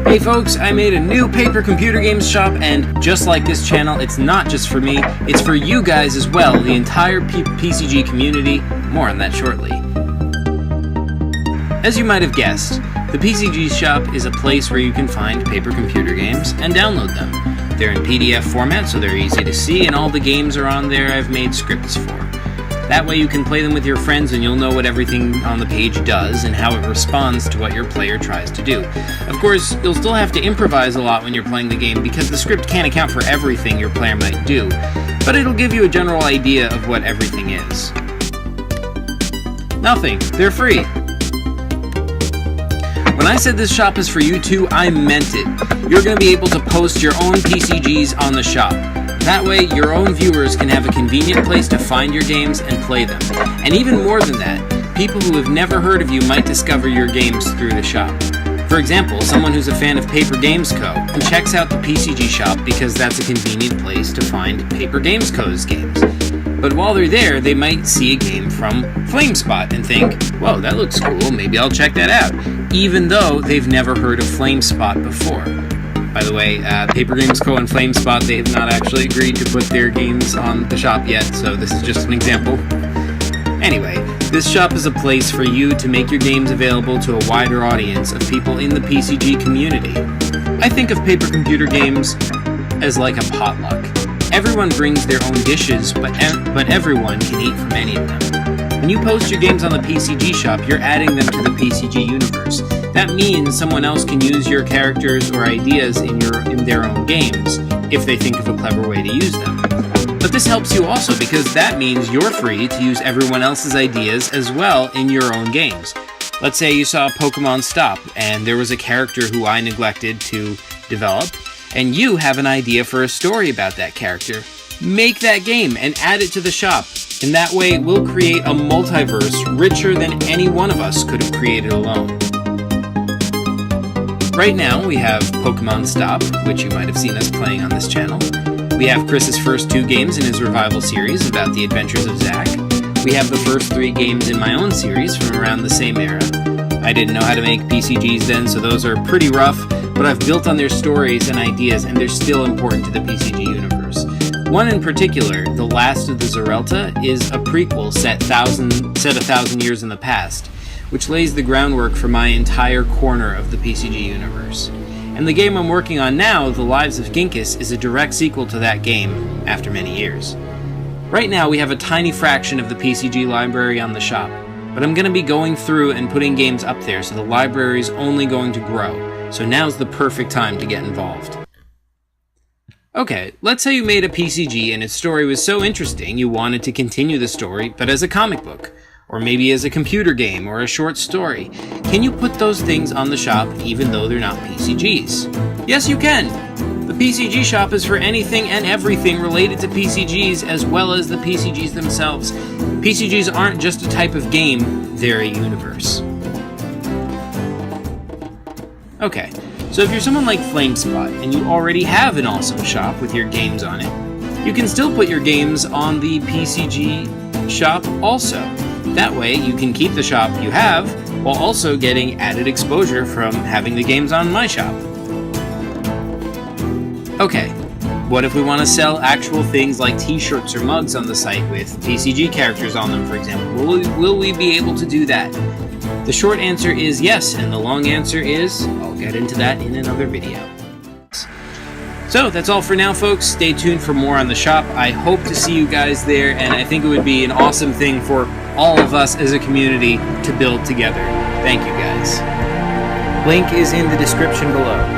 Hey folks, I made a new paper computer games shop, and just like this channel, it's not just for me, it's for you guys as well, the entire PCG community. More on that shortly. As you might have guessed, the PCG Shop is a place where you can find paper computer games and download them. They're in PDF format, so they're easy to see, and all the games are on there I've made scripts for. That way you can play them with your friends and you'll know what everything on the page does and how it responds to what your player tries to do. Of course, you'll still have to improvise a lot when you're playing the game because the script can't account for everything your player might do, but it'll give you a general idea of what everything is. Nothing. They're free. When I said this shop is for you too, I meant it. You're going to be able to post your own PCGs on the shop. That way, your own viewers can have a convenient place to find your games and play them. And even more than that, people who have never heard of you might discover your games through the shop. For example, someone who's a fan of Paper Games Co. and checks out the PCG Shop because that's a convenient place to find Paper Games Co.'s games. But while they're there, they might see a game from FlameSpot and think, whoa, that looks cool, maybe I'll check that out, even though they've never heard of FlameSpot before. By the way, Paper Games Co. and FlameSpot, they have not actually agreed to put their games on the shop yet, so this is just an example. Anyway, this shop is a place for you to make your games available to a wider audience of people in the PCG community. I think of paper computer games as like a potluck. Everyone brings their own dishes, but everyone can eat from any of them. When you post your games on the PCG Shop, you're adding them to the PCG universe. That means someone else can use your characters or ideas in their own games, if they think of a clever way to use them. But this helps you also because that means you're free to use everyone else's ideas as well in your own games. Let's say you saw Pokemon Stop, and there was a character who I neglected to develop, and you have an idea for a story about that character. Make that game and add it to the shop. In that way, we'll create a multiverse richer than any one of us could have created alone. Right now, we have Pokemon Stop, which you might have seen us playing on this channel. We have Chris's first 2 games in his revival series about the adventures of Zack. We have the first 3 games in my own series from around the same era. I didn't know how to make PCGs then, so those are pretty rough, but I've built on their stories and ideas, and they're still important to the PCG universe. One in particular, The Last of the Zerelta, is a prequel set 1,000 years in the past, which lays the groundwork for my entire corner of the PCG universe. And the game I'm working on now, The Lives of Ginkus, is a direct sequel to that game, after many years. Right now we have a tiny fraction of the PCG library on the shop, but I'm going to be going through and putting games up there, so the library is only going to grow, so now's the perfect time to get involved. Okay, let's say you made a PCG and its story was so interesting you wanted to continue the story, but as a comic book, or maybe as a computer game or a short story. Can you put those things on the shop even though they're not PCGs? Yes, you can! The PCG Shop is for anything and everything related to PCGs as well as the PCGs themselves. PCGs aren't just a type of game, they're a universe. Okay. So if you're someone like FlameSpot and you already have an awesome shop with your games on it, you can still put your games on the PCG Shop also. That way you can keep the shop you have while also getting added exposure from having the games on my shop. Okay, what if we want to sell actual things like t-shirts or mugs on the site with PCG characters on them, for example? Will we be able to do that? The short answer is yes, and the long answer is, I'll get into that in another video. So that's all for now, folks. Stay tuned for more on the shop. I hope to see you guys there, and I think it would be an awesome thing for all of us as a community to build together. Thank you, guys. Link is in the description below.